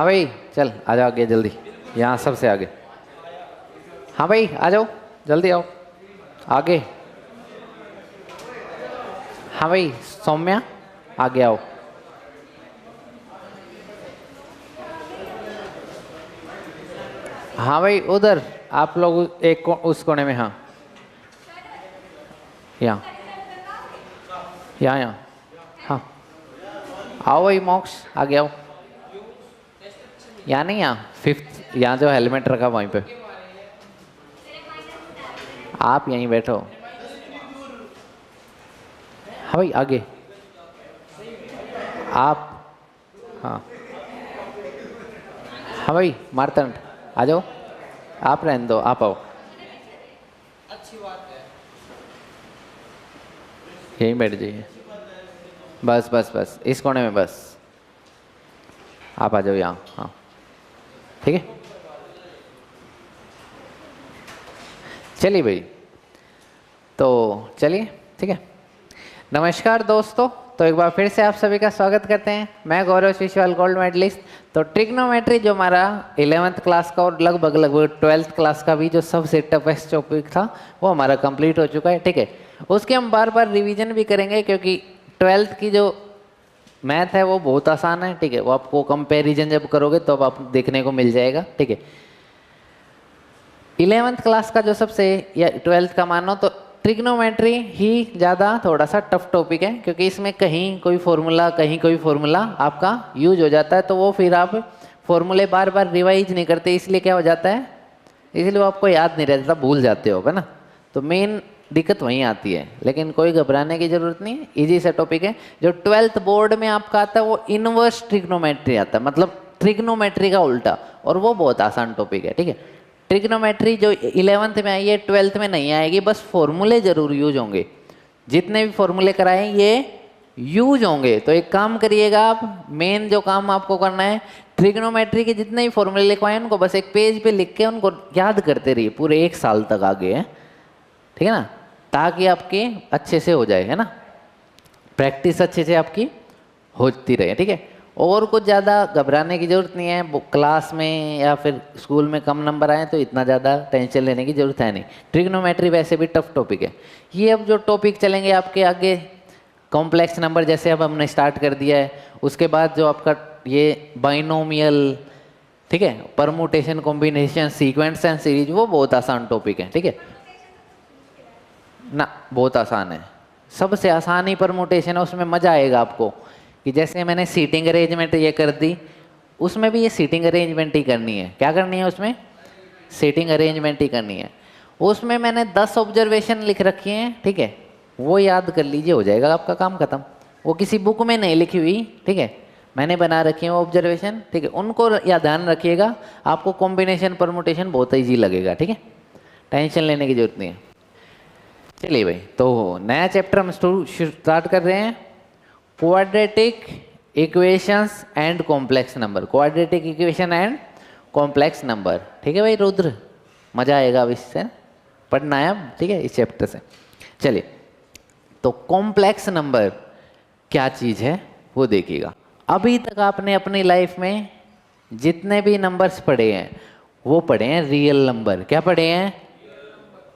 हाँ भाई चल आ जाओ आगे जल्दी, यहाँ सबसे आगे। हाँ भाई आ जाओ जल्दी आओ आगे। हाँ भाई सौम्या आगे आओ। हाँ भाई उधर आप लोग उस कोने में। हाँ यहाँ यहाँ यहाँ। हाँ आओ भाई मॉक्स आगे आओ। यहाँ नहीं, यहाँ फिफ्थ, यहाँ जो हेलमेट रखा वहीं पे। आप यहीं बैठो। हाँ भाई आगे आप। हाँ हाँ भाई मारतंड आ जाओ। आप रहने दो, आप आओ। यहीं बैठ जाइए, बस बस बस इस कोने में बस। आप आ जाओ यहाँ। हाँ ठीक है चलिए भाई, तो चलिए ठीक है। नमस्कार दोस्तों, तो एक बार फिर से आप सभी का स्वागत करते हैं। मैं गौरव शिशवाल, गोल्ड मेडलिस्ट। तो ट्रिग्नोमेट्री जो हमारा 11th क्लास का और लगभग 12th क्लास का भी जो सबसे टफेस्ट टॉपिक था वो हमारा कंप्लीट हो चुका है। ठीक है, उसके हम बार बार रिवीजन भी करेंगे क्योंकि 12th की जो मैथ है वो बहुत आसान है। ठीक है, वो आपको कंपैरिजन जब करोगे तो अब आप देखने को मिल जाएगा। ठीक है, 11th क्लास का जो सबसे या 12th का मानो तो ट्रिग्नोमेट्री ही ज़्यादा थोड़ा सा टफ टॉपिक है क्योंकि इसमें कहीं कोई फॉर्मूला कहीं कोई फॉर्मूला आपका यूज हो जाता है, तो वो फिर आप फॉर्मूले बार बार रिवाइज नहीं करते, इसलिए क्या हो जाता है, इसलिए वो आपको याद नहीं रहता, भूल जाते हो, है ना। तो मेन दिक्कत वहीं आती है, लेकिन कोई घबराने की जरूरत नहीं है, इजी सा टॉपिक है। जो 12th बोर्ड में आपका आता है वो इनवर्स ट्रिग्नोमेट्री आता है, मतलब ट्रिग्नोमेट्री का उल्टा, और वो बहुत आसान टॉपिक है। ठीक है, ट्रिग्नोमेट्री जो 11th में आई है 12th में नहीं आएगी, बस फॉर्मूले जरूर यूज होंगे, जितने भी फॉर्मूले कराएं ये यूज होंगे। तो एक काम करिएगा आप, मेन जो काम आपको करना है, ट्रिग्नोमेट्री के जितने भी फॉर्मूले लिखवाए उनको बस एक पेज पे लिख के उनको याद करते रहिए पूरे 1 साल तक आगे है, ठीक है ना, ताकि आपके अच्छे से हो जाए, है ना, प्रैक्टिस अच्छे से आपकी होती रहे। ठीक है, और कुछ ज़्यादा घबराने की ज़रूरत नहीं है। क्लास में या फिर स्कूल में कम नंबर आए तो इतना ज़्यादा टेंशन लेने की ज़रूरत है नहीं। ट्रिग्नोमेट्री वैसे भी टफ टॉपिक है। ये अब जो टॉपिक चलेंगे आपके आगे, कॉम्प्लेक्स नंबर जैसे अब हमने स्टार्ट कर दिया है, उसके बाद जो आपका ये बाइनोमियल, ठीक है, permutation, combination, sequence and series, वो बहुत आसान टॉपिक है। ठीक है ना, बहुत आसान है, सबसे आसान ही परमुटेशन है, उसमें मज़ा आएगा आपको। कि जैसे मैंने सीटिंग अरेंजमेंट ये कर दी, उसमें भी ये सीटिंग अरेंजमेंट ही करनी है। क्या करनी है उसमें, सीटिंग अरेंजमेंट ही करनी है। उसमें मैंने 10 ऑब्जर्वेशन लिख रखी हैं, ठीक है, वो याद कर लीजिए, हो जाएगा आपका काम खत्म। वो किसी बुक में नहीं लिखी हुई, ठीक है, मैंने बना रखी है वो ऑब्जर्वेशन, ठीक है, उनको या ध्यान रखिएगा, आपको कॉम्बिनेशन परमुटेशन बहुत ईजी लगेगा। ठीक है, टेंशन लेने की जरूरत नहीं है। चलिए भाई, तो नया चैप्टर हम स्टार्ट कर रहे हैं, quadratic equations and complex number. Quadratic equation and complex number, ठीक है भाई रुद्र, मजा आएगा अब इससे पढ़ना है अब, ठीक है, इस चैप्टर से। चलिए, तो कॉम्प्लेक्स नंबर क्या चीज़ है वो देखिएगा। अभी तक आपने अपनी लाइफ में जितने भी नंबर्स पढ़े हैं वो पढ़े हैं रियल नंबर। क्या पढ़े हैं,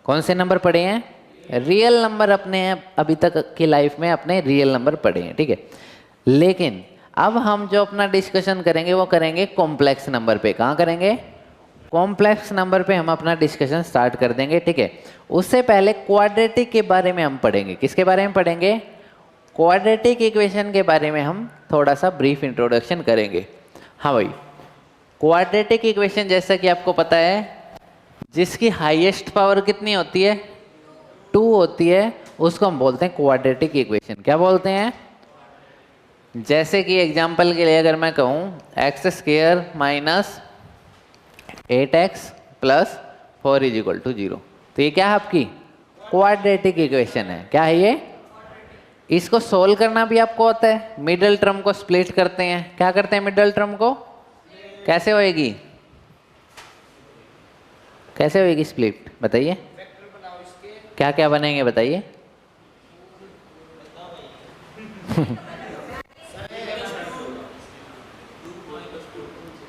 कौन से नंबर पढ़े हैं, रियल नंबर अपने अभी तक की लाइफ में अपने रियल नंबर पढ़े हैं। ठीक है, लेकिन अब हम जो अपना डिस्कशन करेंगे वो करेंगे कॉम्प्लेक्स नंबर पे। कहाँ करेंगे, कॉम्प्लेक्स नंबर पे हम अपना डिस्कशन स्टार्ट कर देंगे। ठीक है, उससे पहले क्वाड्रेटिक के बारे में हम पढ़ेंगे। किसके बारे में पढ़ेंगे, क्वाड्रेटिक इक्वेशन के बारे में हम थोड़ा सा ब्रीफ इंट्रोडक्शन करेंगे। हाँ भाई, क्वाड्रेटिक इक्वेशन जैसा कि आपको पता है, जिसकी हाईएस्ट पावर कितनी होती है, 2 होती है, उसको हम बोलते हैं क्वाड्रेटिक इक्वेशन। क्या बोलते हैं, जैसे कि एग्जांपल के लिए अगर मैं कहूँ x² minus 8x plus 4 is equal to 0, तो ये क्या है, आपकी क्वाड्रेटिक इक्वेशन है। क्या है ये, इसको सोल्व करना भी आपको आता है। मिडल टर्म को स्प्लिट करते हैं, क्या करते हैं, मिडल टर्म को कैसे होएगी, कैसे होएगी स्प्लिट, बताइए क्या क्या बनेंगे, बताइए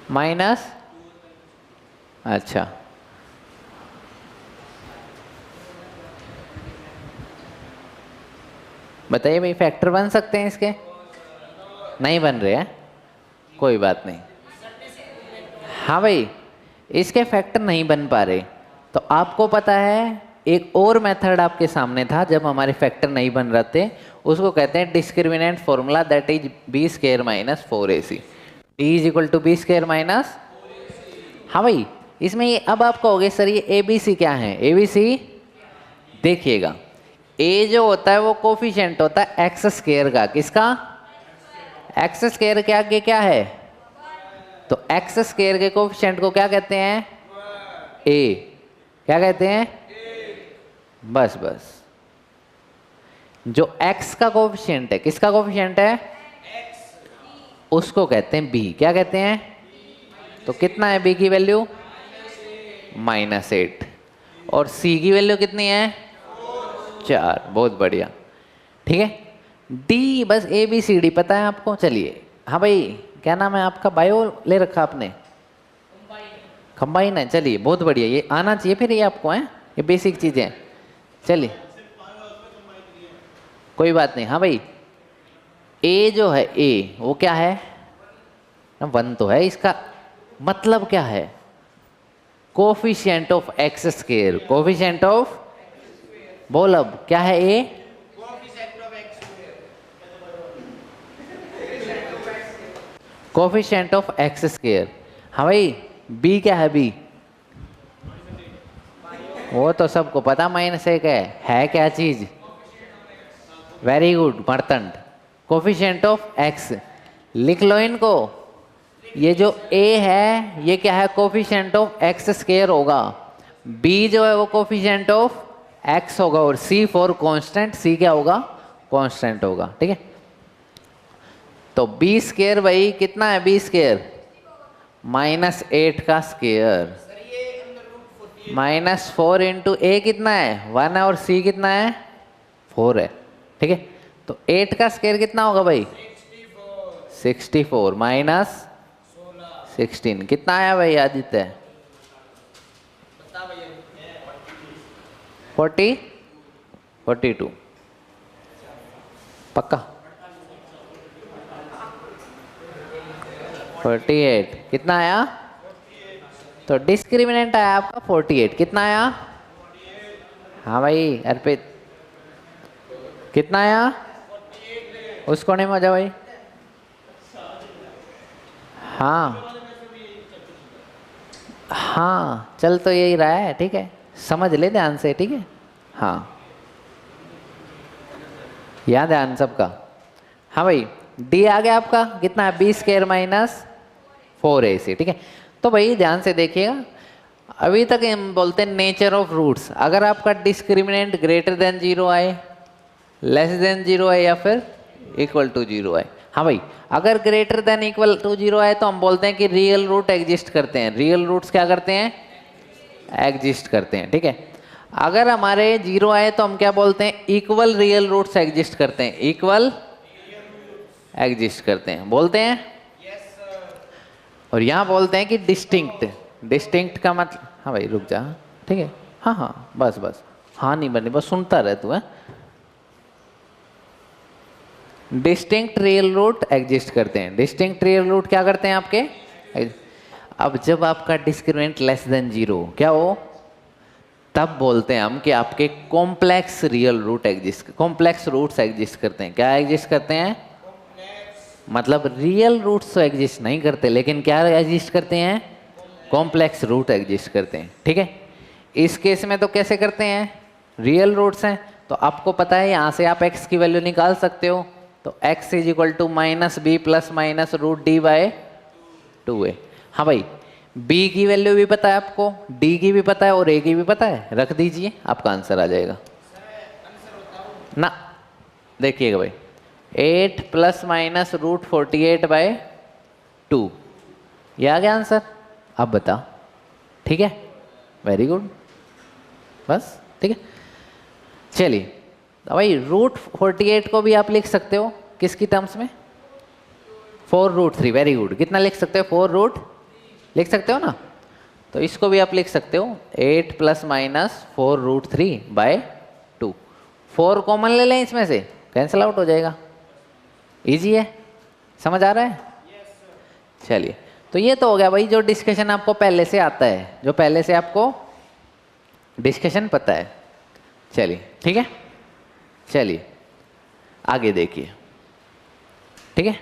माइनस, अच्छा बताइए भाई, फैक्टर बन सकते हैं इसके? नहीं बन रहे हैं, कोई बात नहीं। हाँ भाई, इसके फैक्टर नहीं बन पा रहे, तो आपको पता है एक और मेथड आपके सामने था जब हमारे फैक्टर नहीं बन रहे थे, उसको कहते हैं discriminant formula, that is B square minus 4ac। D is equal to B square minus, हाँ भाई इसमें ये अब आप कहोगे सर ये ए बी सी क्या है? ए बी सी देखिएगा, ए जो होता है वो कोफिशिएंट होता है एक्स स्क्वायर का, किसका? एक्स स्क्वायर के आगे क्या है? तो एक्स स्क्वायर के कोफिशिएंट को क्या कहते हैं? ए। क्या कहते हैं? बस बस, जो x का कोफिशिएंट है, किसका कोफिशिएंट है? उसको कहते हैं b। क्या कहते हैं? तो कितना है b की वैल्यू? -8। और c की वैल्यू कितनी है? 4। बहुत बढ़िया, ठीक है। d बस a b c d पता है आपको? चलिए, हाँ भाई क्या नाम है आपका? बायो ले रखा आपने? कंबाइन है, चलिए बहुत बढ़िया, ये आना चाहिए फिर ये आपको, है ये बेसिक चीजें हैं। चलिए कोई बात नहीं। हाँ भाई, a जो है a वो क्या है? 1 तो है, इसका मतलब क्या है? Coefficient of x square. Coefficient of, बोल अब क्या है a? Coefficient of x square. हाँ भाई, b क्या है? b वो तो सबको पता, -1 है क्या चीज? Very good Martand, coefficient of x। लिख लो इनको, ये जो a है ये क्या है? कोफिशिएंट ऑफ एक्स स्क्वायर होगा, b जो है वो कोफिशिएंट ऑफ x होगा, और c फॉर कांस्टेंट, c क्या होगा? कांस्टेंट होगा, ठीक है। तो b स्क्वायर भाई कितना है? b स्क्वायर -8 का स्क्वायर, -4 इंटू a कितना है? 1 है, और c कितना है? 4 है, ठीक है। तो 8 का स्क्वायर कितना होगा भाई? 64 माइनस 16 कितना आया भाई आदित्य? 42 पक्का? 48 कितना आया? तो डिस्क्रिमिनेंट आया आपका 48, कितना आया? हाँ भाई अर्पित कितना आया? उसको नहीं मजा भाई। हाँ हाँ, चल तो यही रहा है, ठीक है, समझ ले ध्यान से, ठीक है। हाँ याद है सबका? हाँ भाई, डी आ गया आपका, कितना है? बी स्क्वायर माइनस 4ac, ठीक है। तो भाई ध्यान से देखिएगा, अभी तक हम बोलते हैं नेचर ऑफ रूट्स। अगर आपका डिस्क्रिमिनेंट ग्रेटर देन 0 आए, लेस देन 0 आए, या फिर इक्वल टू 0 आए। हाँ भाई, अगर ग्रेटर देन इक्वल टू 0 आए तो हम बोलते हैं कि रियल रूट एग्जिस्ट करते हैं। रियल रूट्स क्या करते हैं? एग्जिस्ट करते हैं, ठीक है। अगर हमारे 0 आए तो हम क्या बोलते हैं? इक्वल रियल रूट्स एग्जिस्ट करते हैं। इक्वल एग्जिस्ट करते हैं, बोलते हैं। और यहाँ बोलते हैं कि डिस्टिंक्ट। डिस्टिंक्ट का मतलब, हाँ भाई रुक जा, ठीक है। हाँ हाँ बस बस, हाँ नहीं बनी, बस सुनता रहे तू है। डिस्टिंक्ट रियल रूट एग्जिस्ट करते हैं। डिस्टिंक्ट रियल रूट क्या करते हैं आपके? अब जब आपका डिस्क्रिमिनेंट लेस देन 0 क्या हो, तब बोलते हैं हम कि आपके complex real root exist, complex roots exist करते हैं। क्या एग्जिस्ट करते हैं? मतलब रियल रूट्स तो एग्जिस्ट नहीं करते, लेकिन क्या एग्जिस्ट करते हैं? कॉम्प्लेक्स रूट एग्जिस्ट करते हैं, ठीक है। इस केस में तो कैसे करते हैं? रियल रूट्स हैं, तो आपको पता है यहाँ से आप x की वैल्यू निकाल सकते हो। तो x is equal to -b plus minus root D by 2a। हाँ भाई, b की वैल्यू भी पता है आपको, d की भी पता है, और a की भी पता है। रख दीजिए, आपका आंसर आ जाएगा ना। देखिएगा भाई, 8 प्लस माइनस रूट 48 बाय 2, ये आ गया आंसर। अब बताओ, ठीक है, वेरी गुड, बस ठीक है। चलिए तो भाई रूट 48 को भी आप लिख सकते हो किसकी टर्म्स में? 4 रूट 3, वेरी गुड। कितना लिख सकते हो? 4 रूट लिख सकते हो ना? तो इसको भी आप लिख सकते हो 8 + -4√3/2। 4 कॉमन ले लें इसमें से, कैंसिल आउट हो जाएगा। इजी है, समझ आ रहा है? चलिए, तो ये तो हो गया भाई जो डिस्कशन आपको पहले से आता है, जो पहले से आपको डिस्कशन पता है। चलिए ठीक है, चलिए आगे देखिए। ठीक है,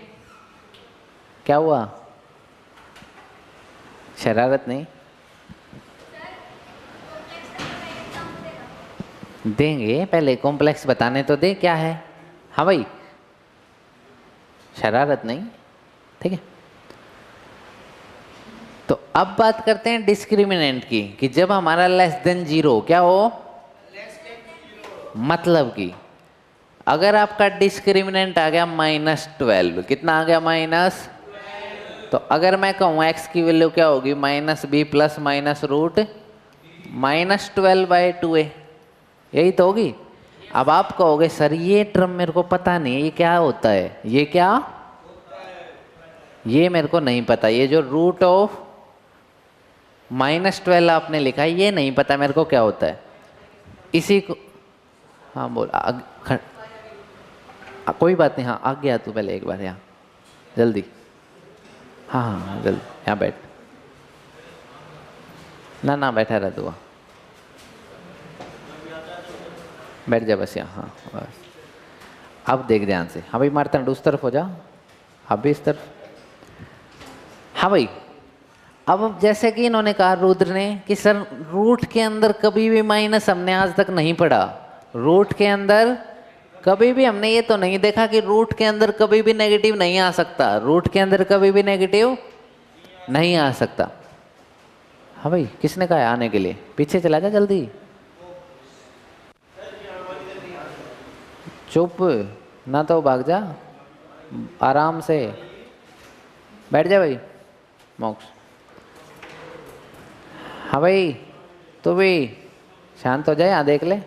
क्या हुआ? शरारत नहीं देंगे, पहले कॉम्प्लेक्स बताने तो दे क्या है। हाँ भाई, शरारत नहीं, ठीक है। तो अब बात करते हैं डिस्क्रिमिनेंट की, कि जब हमारा <0 क्या हो, मतलब कि अगर आपका डिस्क्रिमिनेंट आ गया -12, कितना आ गया माइनस, तो अगर मैं कहूँ x की वैल्यू क्या होगी -b + -√-12/2a, यही तो होगी। अब आप कहोगे सर ये टर्म मेरे को पता नहीं है, ये क्या होता है, ये क्या, ये मेरे को नहीं पता, ये जो √12 आपने लिखा है ये नहीं पता मेरे को क्या होता है, इसी को। हाँ बोल, कोई बात नहीं, हाँ आ गया तू पहले एक बार यहाँ जल्दी। हाँ हाँ जल्दी यहाँ बैठ, ना बैठा रह तू, बैठ जा बस यहाँ। हाँ बस, अब देख ध्यान से। हाँ भाई मारतंड उस तरफ हो जा, अब भी इस तरफ। हाँ भाई, अब जैसे कि इन्होंने कहा रुद्र ने कि सर रूट के अंदर कभी भी माइनस हमने आज तक नहीं पढ़ा, रूट के अंदर कभी भी हमने ये तो नहीं देखा कि रूट के अंदर कभी भी नेगेटिव नहीं आ सकता, रूट के अंदर कभी भी नेगेटिव नहीं आ सकता। हाँ भाई, किसने कहा है आने के लिए? पीछे चला जा जल्दी, चुप ना तो भाग जा, आराम से बैठ जा भाई मोक्ष। हाँ भाई तू भी शांत हो जाए, यहाँ देख ले,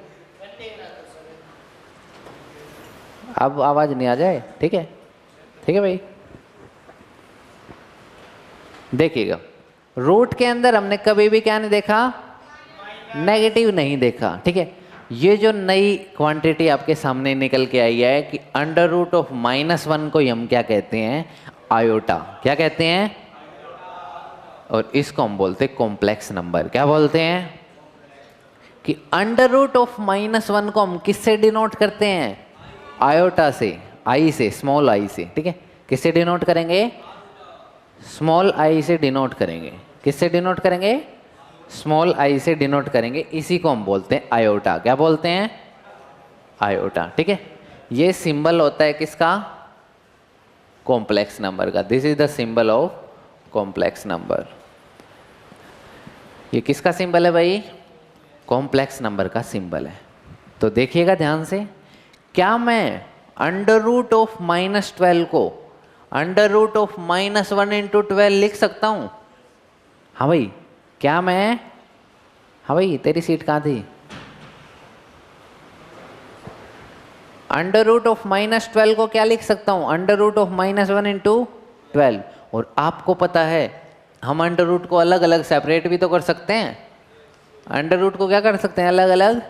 अब आवाज नहीं आ जाए, ठीक है? ठीक है भाई, देखिएगा रूट के अंदर हमने कभी भी क्या नहीं देखा, नेगेटिव नहीं देखा, ठीक है। ये जो नई क्वांटिटी आपके सामने निकल के आई है कि √-1 को हम क्या कहते हैं, आयोटा, क्या कहते हैं, और इसको हम बोलते हैं कॉम्प्लेक्स नंबर। क्या बोलते हैं कि √-1 को हम किससे डिनोट करते हैं, आयोटा से, आई से, स्मॉल आई से, ठीक है। किससे डिनोट करेंगे, स्मॉल आई से डिनोट करेंगे। किससे डिनोट करेंगे, स्मॉल आई से डिनोट करेंगे, इसी को हम बोलते हैं आयोटा। क्या बोलते हैं, आयोटा, ठीक है। ये सिंबल होता है किसका, कॉम्प्लेक्स नंबर का। This is the symbol of complex number. ये किसका सिंबल है भाई, कॉम्प्लेक्स नंबर का सिंबल है। तो देखिएगा ध्यान से, क्या मैं √-12 को √-1 × 12 लिख सकता हूं? हाँ भाई, क्या मैं, हाँ भाई तेरी सीट कहाँ थी, √-12 को क्या लिख सकता हूँ, √-1 × 12। और आपको पता है हम अंडर रूट को अलग अलग सेपरेट भी तो कर सकते हैं, अंडर रूट को क्या कर सकते हैं, अलग अलग।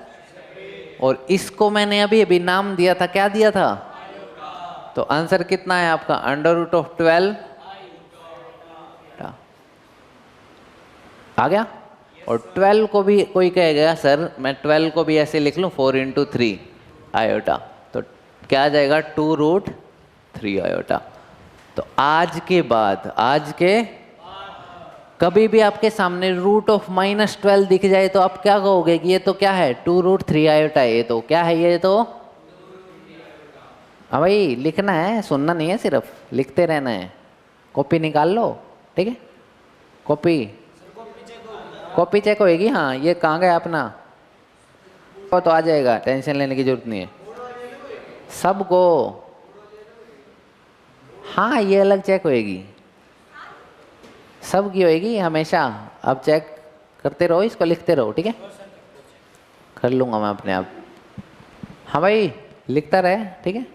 और इसको मैंने अभी अभी नाम दिया था, क्या दिया था, तो आंसर कितना है आपका, √12 आ गया। और 12 को भी कोई कहेगा सर मैं 12 को भी ऐसे लिख लूँ 4 × 3 आयोटा, तो क्या आ जाएगा 2√3 आयोटा। तो आज के बाद, आज के कभी भी आपके सामने √-12 दिख जाए तो आप क्या कहोगे कि ये तो क्या है, 2√3 आयोटा है, ये तो क्या है, ये तो। हाँ भाई लिखना है, सुनना नहीं है, सिर्फ लिखते रहना है। कॉपी निकाल लो, ठीक है, कॉपी चेक होएगी। हाँ ये कहाँ गया अपना, तो आ जाएगा, टेंशन लेने की जरूरत नहीं है सबको। हाँ ये अलग चेक होएगी, सब की होएगी हमेशा। अब चेक करते रहो, इसको लिखते रहो, ठीक है, कर लूँगा मैं अपने आप। हाँ भाई लिखता रहे, ठीक है।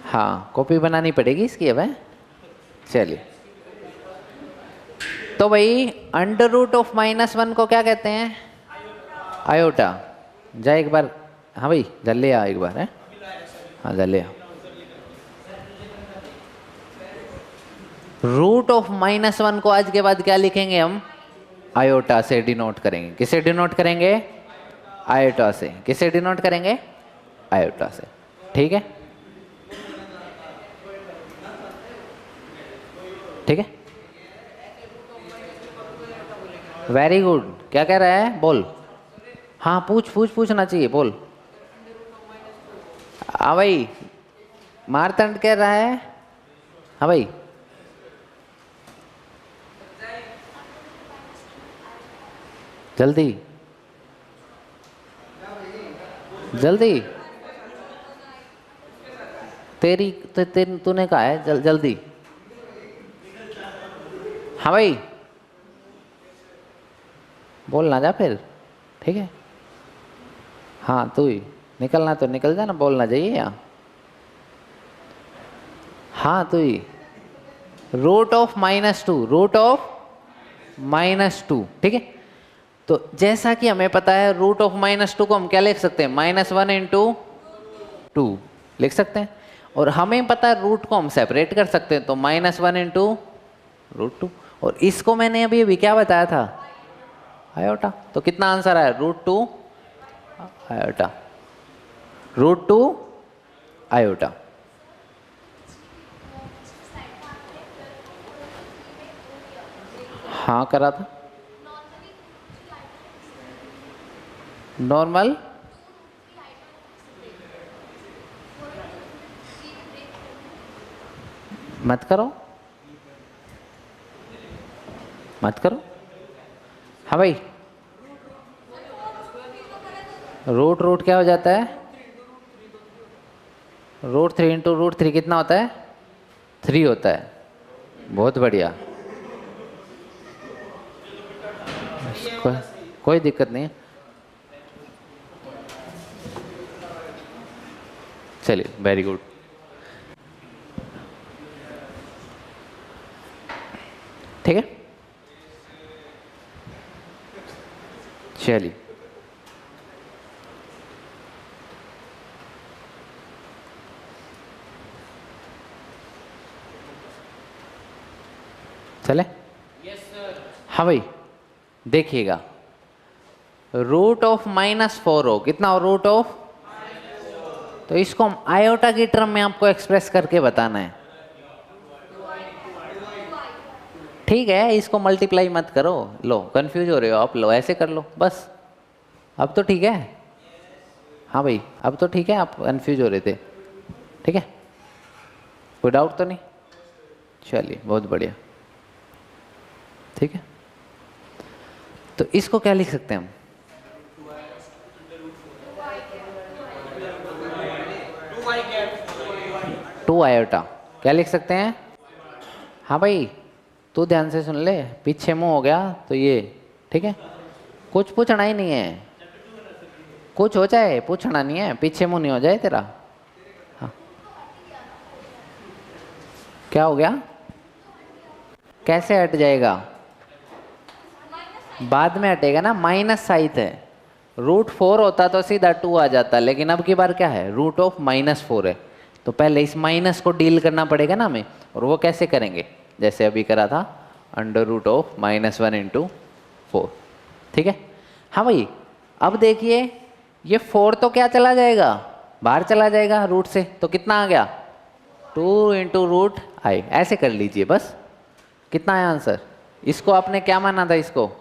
हाँ कॉपी बनानी पड़ेगी इसकी अब है। चलिए तो भाई अंडर रूट ऑफ -1 को क्या कहते हैं? आयोटा। जा एक बार, हाँ भाई जल ले आ एक बार है, हाँ जल ले आ। रूट ऑफ -1 को आज के बाद क्या लिखेंगे हम? आयोटा से डिनोट करेंगे। किसे डिनोट करेंगे? आयोटा से। किसे डिनोट करेंगे? आयोटा से। ठीक है, ठीक है, वेरी गुड। क्या कह रहा है बोल? हाँ पूछना चाहिए, बोल। हाँ भाई मारतंड कह रहा है। हाँ भाई जल्दी जल्दी, तूने कहा है जल्दी। हाँ भाई बोल ना जा फिर, ठीक है। हाँ तू ही निकलना तो निकल जा ना, बोलना चाहिए यहाँ। हाँ तू ही। रूट ऑफ -2, रूट ऑफ -2, ठीक है। तो जैसा कि हमें पता है रूट ऑफ -2 को हम क्या लिख सकते हैं? -1 × 2 लिख सकते हैं। और हमें पता है रूट को हम सेपरेट कर सकते हैं, तो -1 × √2। और इसको मैंने अभी अभी क्या बताया था? आयोटा। तो कितना आंसर आया? √2 आयोटा, √2 आयोटा। हाँ करा था। नॉर्मल मत करो, मत करो। हाँ भाई रूट क्या हो जाता है? √3 × √3 कितना होता है? 3 होता है। बहुत बढ़िया, कोई दिक्कत नहीं है। चलिए वेरी गुड। ठीक है, चलिए चले। हाँ भाई देखिएगा, रूट ऑफ -4 हो, कितना हो? रूट ऑफ, तो इसको हम आयोटा की टर्म में आपको एक्सप्रेस करके बताना है। ठीक है, इसको मल्टीप्लाई मत करो। लो कंफ्यूज हो रहे हो आप, लो ऐसे कर लो बस। अब तो ठीक है। हाँ भाई अब तो ठीक है, आप कंफ्यूज हो रहे थे। ठीक है, कोई डाउट तो नहीं? चलिए बहुत बढ़िया। ठीक है, तो इसको क्या लिख सकते हैं हम? टू आयोटा क्या लिख सकते हैं? हाँ भाई तू ध्यान से सुन ले, पीछे मुंह हो गया तो ये, ठीक है। कुछ पूछना ही नहीं है, कुछ हो जाए पूछना नहीं है, पीछे मुंह नहीं हो जाए तेरा। हाँ क्या हो गया? कैसे हट जाएगा? बाद में हटेगा ना, माइनस साइड है। √4 होता तो सीधा 2 आ जाता, लेकिन अब की बार क्या है? रूट ऑफ -4 है, तो पहले इस माइनस को डील करना पड़ेगा ना हमें। और वो कैसे करेंगे? जैसे अभी करा था, √1 × 4। ठीक है। हाँ भाई अब देखिए, ये 4 तो क्या चला जाएगा? बाहर चला जाएगा रूट से, तो कितना आ गया? 2 × √i। ऐसे कर लीजिए बस। कितना है आंसर? इसको आपने क्या माना था इसको?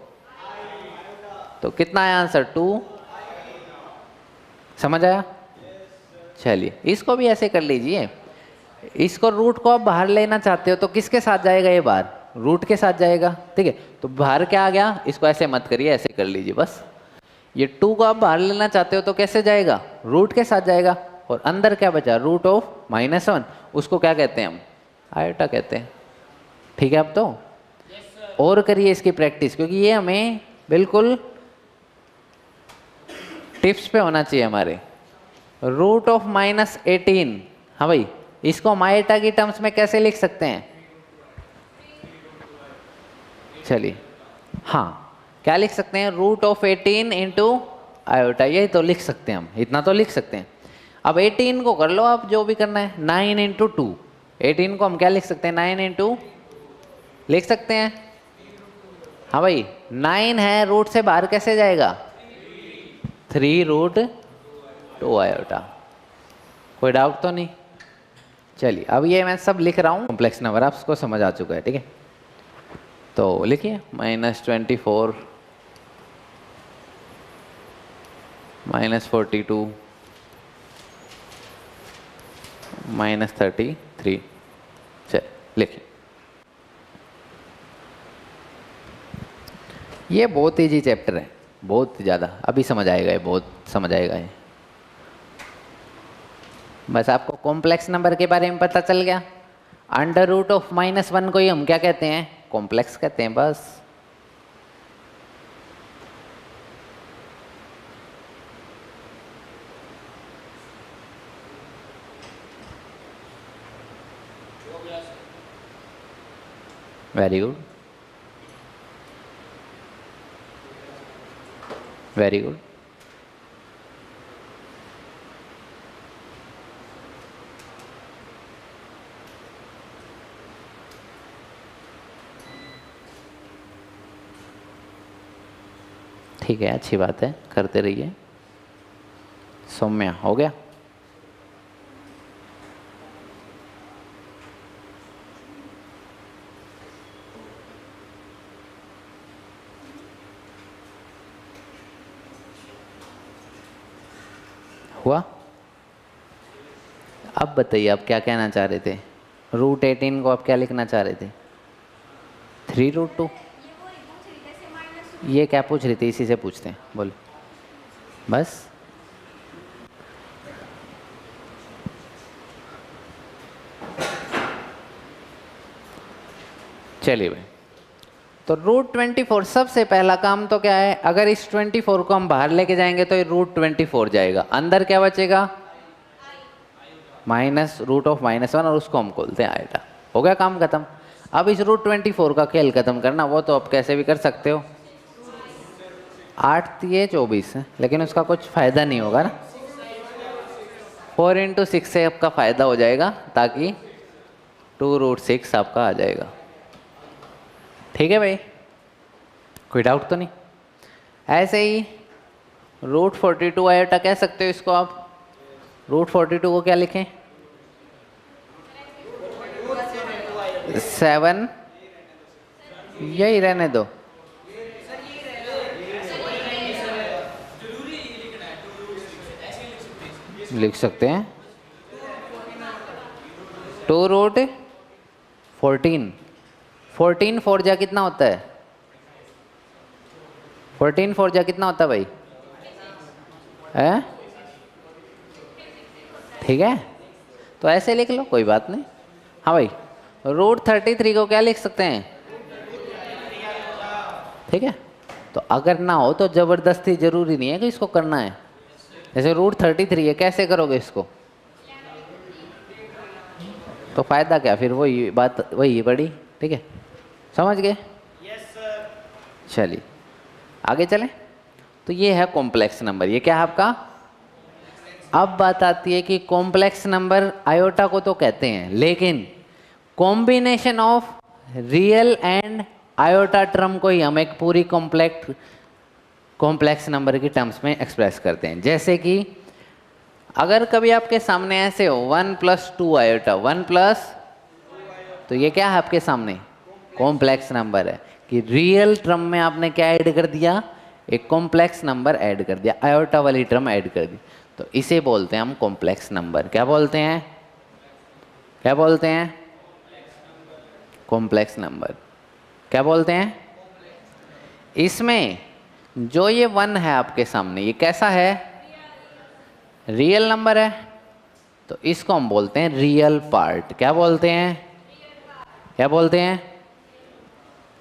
तो कितना है आंसर? 2। समझ आया? चलिए इसको भी ऐसे कर लीजिए। इसको रूट को आप बाहर लेना चाहते हो तो किसके साथ जाएगा ये बाहर? रूट के साथ जाएगा। ठीक है, तो बाहर क्या आ गया? इसको ऐसे मत करिए, ऐसे कर लीजिए बस। ये 2 को आप बाहर लेना चाहते हो तो कैसे जाएगा? रूट के साथ जाएगा। और अंदर क्या बचा? रूट ऑफ -1, उसको क्या कहते हैं हम? आयोटा कहते हैं। ठीक है, अब तो और करिए इसकी प्रैक्टिस, क्योंकि ये हमें बिल्कुल टिप्स पे होना चाहिए हमारे। रूट ऑफ -18, हाँ भाई इसको हम आयोटा की टर्म्स में कैसे लिख सकते हैं? चलिए, हाँ क्या लिख सकते हैं, रूट ऑफ 18 इंटू आयोटा, ये तो लिख सकते हैं हम, इतना तो लिख सकते हैं। अब 18 को कर लो आप जो भी करना है, 9 इंटू 2, 18 को हम क्या लिख सकते हैं, 9 इंटू लिख सकते हैं। हाँ भाई 9 है, रूट से बाहर कैसे जाएगा, 3 रूट 2 आयोटा। कोई डाउट तो नहीं। चलिए अब ये मैं सब लिख रहा हूँ कॉम्प्लेक्स नंबर, आपको समझ आ चुका है, ठीक है। तो लिखिए -24 -42 -33। चल लिखिए, ये बहुत ईजी चैप्टर है, बहुत ज़्यादा, अभी समझ आएगा ये, बहुत समझ आएगा ये। बस आपको कॉम्प्लेक्स नंबर के बारे में पता चल गया। अंडर रूट ऑफ -1 को ही हम क्या कहते हैं, कॉम्प्लेक्स कहते हैं, बस। Very good, very good. ठीक है, अच्छी बात है, करते रहिए। सौम्या हो गया। हुआ। अब बताइए आप क्या कहना चाह रहे थे, रूट 18 को आप क्या लिखना चाह रहे थे, 3 रूट 2। ये क्या पूछ रही थी, इसी से पूछते हैं, बोलो बस। चलिए भाई, तो रूट 24, सबसे पहला काम तो क्या है, अगर इस 24 को हम बाहर लेके जाएंगे तो ये रूट 24 जाएगा, अंदर क्या बचेगा, माइनस रूट ऑफ -1, और उसको हम खोलते हैं आयोटा। हो गया काम खत्म। अब इस रूट 24 का खेल खत्म करना, वो तो आप कैसे भी कर सकते हो। 8 ये 24 है, लेकिन उसका कुछ फ़ायदा नहीं होगा ना, 4 इंटू 6 से आपका फ़ायदा हो जाएगा, ताकि 2 रूट 6 आपका आ जाएगा। ठीक है भाई, कोई डाउट तो नहीं। ऐसे ही रूट 42 आयोटा कह सकते हो इसको आप। रूट 42 को क्या लिखें, 7, यही रहने दो, लिख सकते हैं 2 रूट 14। 14 4 जा कितना होता है, 14 4 जा कितना होता है भाई, है? ठीक है, तो ऐसे लिख लो, कोई बात नहीं। हाँ भाई, रूट 33 को क्या लिख सकते हैं, ठीक है। तो अगर ना हो तो ज़बरदस्ती जरूरी नहीं है कि इसको करना है। जैसे रूट 33 है, कैसे करोगे इसको, तो फायदा क्या, फिर वही बात वही बड़ी, ठीक है, समझ गए। चलिए आगे चलें। तो ये है कॉम्प्लेक्स नंबर, ये क्या है आपका। अब बात आती है कि कॉम्प्लेक्स नंबर आयोटा को तो कहते हैं, लेकिन combination of real and iota term को ही हम एक पूरी कॉम्प्लेक्स नंबर की टर्म्स में एक्सप्रेस करते हैं। जैसे कि अगर कभी आपके सामने ऐसे हो 1 + 2 आयोटा, 1 प्लस, तो ये क्या है आपके सामने, कॉम्प्लेक्स नंबर है। कि रियल टर्म में आपने क्या ऐड कर दिया, एक कॉम्प्लेक्स नंबर ऐड कर दिया, आयोटा वाली टर्म ऐड कर दी, तो इसे बोलते हैं हम कॉम्प्लेक्स नंबर। क्या बोलते हैं, क्या बोलते हैं, कॉम्प्लेक्स नंबर। क्या बोलते हैं। इसमें जो ये 1 है आपके सामने, ये कैसा है, रियल नंबर है, तो इसको हम बोलते हैं रियल पार्ट। क्या बोलते हैं, क्या बोलते हैं।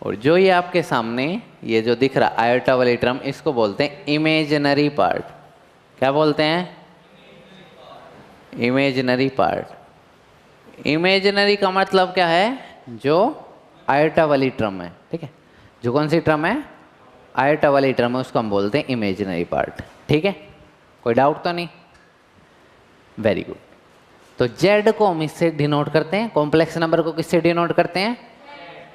और जो ये आपके सामने ये जो दिख रहा आयोटा वाली टर्म, इसको बोलते हैं इमेजिनरी पार्ट। क्या बोलते हैं, इमेजिनरी पार्ट। इमेजिनरी का मतलब क्या है, जो आयोटा वाली टर्म है, ठीक है। जो कौन सी टर्म है, आयोटा वाली टर्म है, उसको हम बोलते हैं इमेजिनरी पार्ट। ठीक है, कोई डाउट तो नहीं? Very good. तो जेड को हम इससे डिनोट करते हैं, कॉम्प्लेक्स नंबर को किससे डिनोट करते हैं?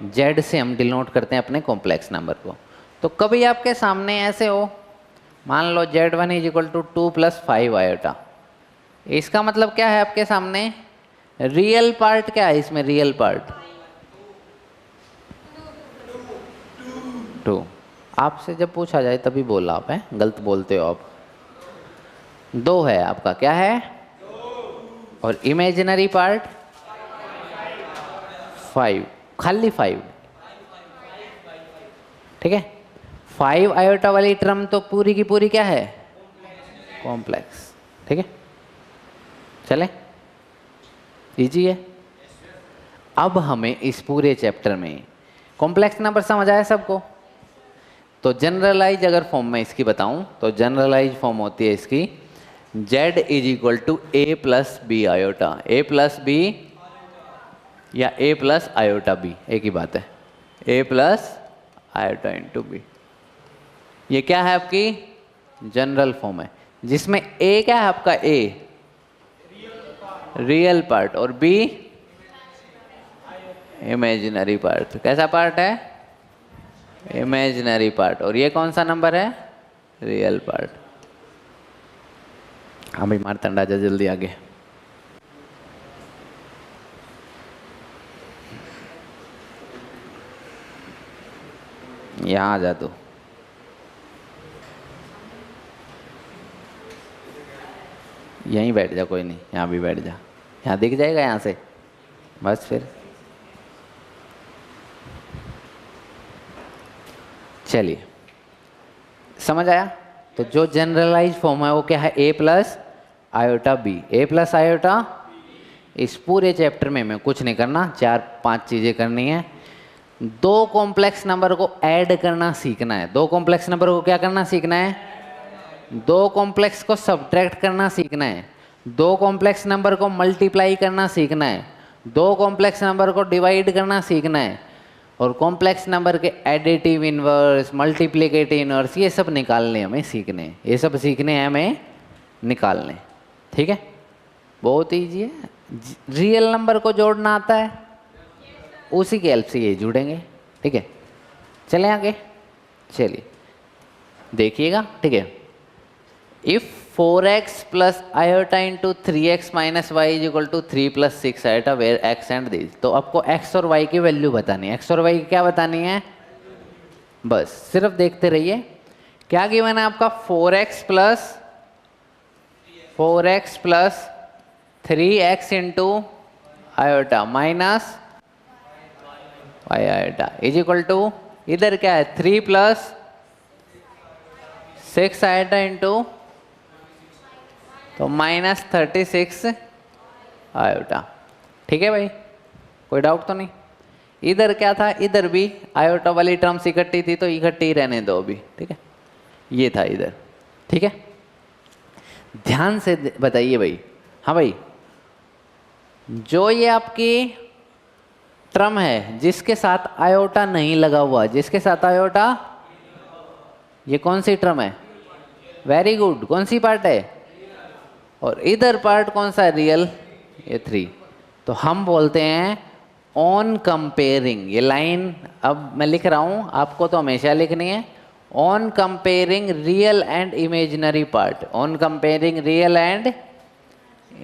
जेड से हम डिनोट करते हैं अपने कॉम्प्लेक्स नंबर को। तो कभी आपके सामने ऐसे हो, मान लो Z1 is equal to 2 + 5 iota, इसका मतलब क्या है आपके सामने? रियल पार्ट क्या है इसमें? Real part 2। आपसे जब पूछा जाए तभी बोला आप, हैं गलत बोलते हो आप। 2 है आपका, क्या है? और इमेजिनरी पार्ट 5, खाली 5। ठीक है, 5 आयोटा वाली टर्म तो पूरी की पूरी क्या है? कॉम्प्लेक्स। ठीक है, चले, इजी है। अब हमें इस पूरे चैप्टर में कॉम्प्लेक्स नंबर समझ आया सबको? तो जनरलाइज अगर फॉर्म में इसकी बताऊं तो जनरलाइज फॉर्म होती है इसकी Z is equal to A + B iota, A + B या A + आयोटा B, एक ही बात है, A + आयोटा इंटू B। ये क्या है आपकी जनरल फॉर्म है, जिसमें A क्या है आपका? A रियल पार्ट और B इमेजिनरी पार्ट। कैसा पार्ट है? Imaginary part. और ये कौन सा नंबर है? Real part. हाँ भाई मारतंड आजा जल्दी आगे। यहाँ आ जा तू। यहीं बैठ जा, कोई नहीं, यहाँ भी बैठ जा, यहाँ दिख जाएगा यहाँ से, बस फिर चलिए, समझ आया? तो जो जनरलाइज फॉर्म है वो क्या है? A + iota B, A + iota. इस पूरे चैप्टर में मैं कुछ नहीं करना, 4-5 चीज़ें करनी है। 2 कॉम्प्लेक्स नंबर को ऐड करना सीखना है। 2 कॉम्प्लेक्स नंबर को क्या करना सीखना है? 2 कॉम्प्लेक्स को सब्ट्रैक्ट करना सीखना है। 2 कॉम्प्लेक्स नंबर को मल्टीप्लाई करना सीखना है। 2 कॉम्प्लेक्स नंबर को डिवाइड करना सीखना है। और कॉम्प्लेक्स नंबर के एडिटिव इनवर्स, मल्टीप्लिकेटिव इनवर्स, ये सब निकालने हमें सीखने हैं। ये सब सीखने हैं हमें, निकालने। ठीक है, बहुत ईजी है। रियल नंबर को जोड़ना आता है, उसी के हेल्प से ये जुड़ेंगे। ठीक है, चलें आगे। चलिए देखिएगा। ठीक है, if 4x + iota into 3x - y is equal to 3 + 6 iota where x and this. तो आपको x और y की वैल्यू बतानी है। x और y की क्या बतानी है? बस सिर्फ देखते रहिए। क्या गिवन है आपका? 4x + 3x into iota minus y iota is equal to, इधर क्या है? 3 + 6 आयोटा इंटू, तो -36 आयोटा। ठीक है भाई, कोई डाउट तो नहीं? इधर क्या था? इधर भी आयोटा वाली टर्म्स इकट्ठी थी, तो इकट्ठी ही रहने दो अभी। ठीक है, ये था इधर। ठीक है, ध्यान से बताइए भाई। हाँ भाई, जो ये आपकी टर्म है जिसके साथ आयोटा नहीं लगा हुआ, जिसके साथ आयोटा, ये कौन सी टर्म है? वेरी गुड, कौन सी पार्ट है? और इधर पार्ट कौन सा है? रियल, ये 3। तो हम बोलते हैं ऑन कंपेयरिंग, ये लाइन अब मैं लिख रहा हूँ, आपको तो हमेशा लिखनी है। On comparing real and imaginary part, on comparing real and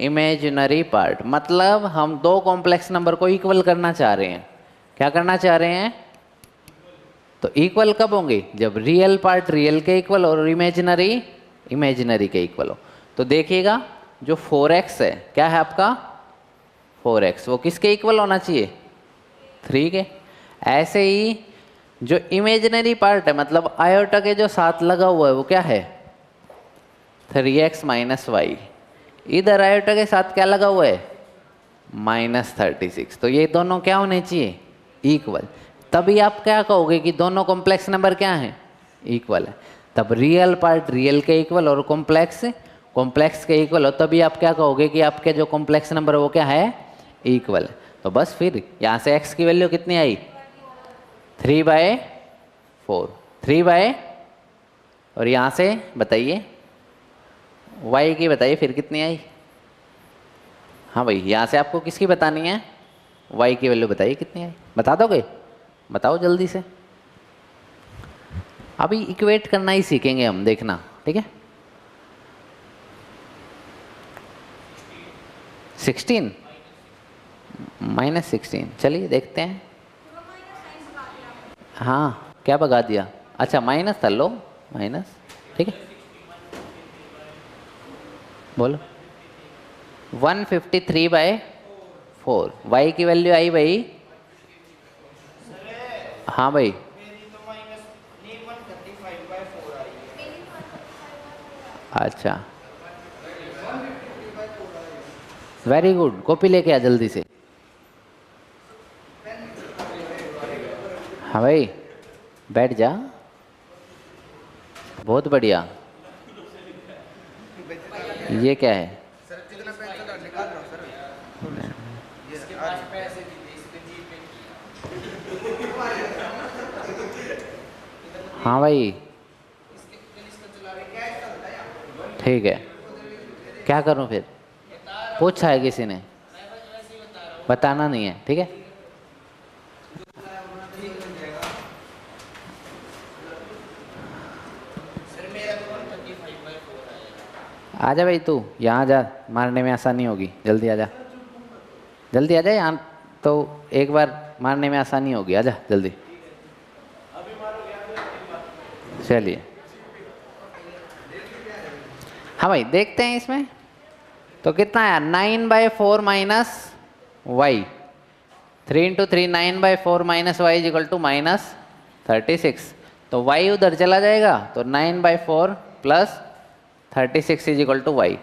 imaginary part, मतलब हम 2 कॉम्प्लेक्स नंबर को इक्वल करना चाह रहे हैं। क्या करना चाह रहे हैं? तो इक्वल कब होंगे? जब रियल पार्ट रियल के इक्वल और इमेजिनरी इमेजिनरी के इक्वल हो। तो देखिएगा, जो 4x है, क्या है आपका? 4x, वो किसके इक्वल होना चाहिए? 3 के। ऐसे ही जो इमेजिनरी पार्ट है, मतलब आयोटा के जो साथ लगा हुआ है, वो क्या है? 3x - y। इधर आयोटा के साथ क्या लगा हुआ है? -36। तो ये दोनों क्या होने चाहिए? इक्वल। तभी आप क्या कहोगे कि दोनों कॉम्प्लेक्स नंबर क्या हैं? इक्वल है। तब रियल पार्ट रियल के इक्वल और कॉम्प्लेक्स कॉम्प्लेक्स के इक्वल हो, तभी आप क्या कहोगे कि आपके जो कॉम्प्लेक्स नंबर है वो क्या है? इक्वल है। तो बस फिर यहाँ से x की वैल्यू कितनी आई? 3/2 4, 3 बाय, और यहाँ से बताइए y की बताइए फिर कितनी आई। हाँ भाई, यहाँ से आपको किसकी बतानी है, y की वैल्यू बताइए कितनी आई, बता दोगे, बताओ जल्दी से। अभी इक्वेट करना ही सीखेंगे हम, देखना, ठीक है। 16 -16, चलिए देखते हैं। हाँ, क्या भगा दिया, अच्छा माइनस था, लो माइनस, ठीक है। बोलो 153/4, y की वैल्यू आई भाई। हाँ भाई, अच्छा वेरी गुड, कॉपी लेके आ जल्दी से। हाँ भाई, बैठ जा, बहुत बढ़िया। ये क्या है, हाँ भाई ठीक है, क्या करूं फिर, पूछा है किसी ने, बताना नहीं है, ठीक है। आजा भाई, तू यहाँ जा, मारने में आसानी होगी, जल्दी आजा, जल्दी आजा, यहाँ तो एक बार मारने में आसानी होगी, आजा जल्दी। चलिए, हाँ भाई देखते हैं इसमें, तो कितना आया, 9/4 minus Y, 3 × 3 9/4 minus Y equal to -36। तो y उधर चला जाएगा, तो 9/4 plus 36 is equal to Y.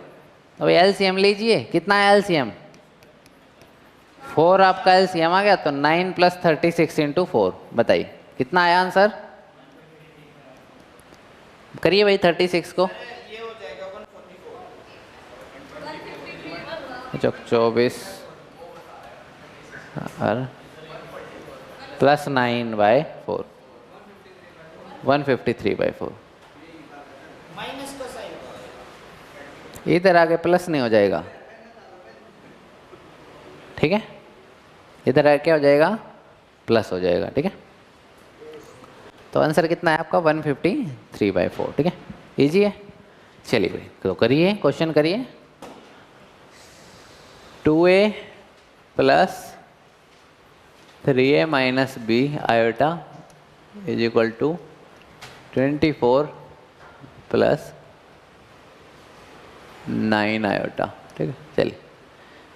तो एलसीएम लीजिए, कितना है एलसीएम, 4 आपका एलसीएम आ गया, तो 9 + 36 × 4, बताइए कितना आया आंसर, करिए भाई 36 को, 24 और प्लस 9/4, 153/4, इधर आगे प्लस नहीं हो जाएगा, ठीक है, इधर आगे क्या हो जाएगा, प्लस हो जाएगा, ठीक है। तो आंसर कितना है आपका, 153/4, ठीक है, इजी है। चलिए भाई, तो करिए क्वेश्चन करिए, 2a + 3a - b iota is equal to 24 + 9 iota, ठीक है। चलिए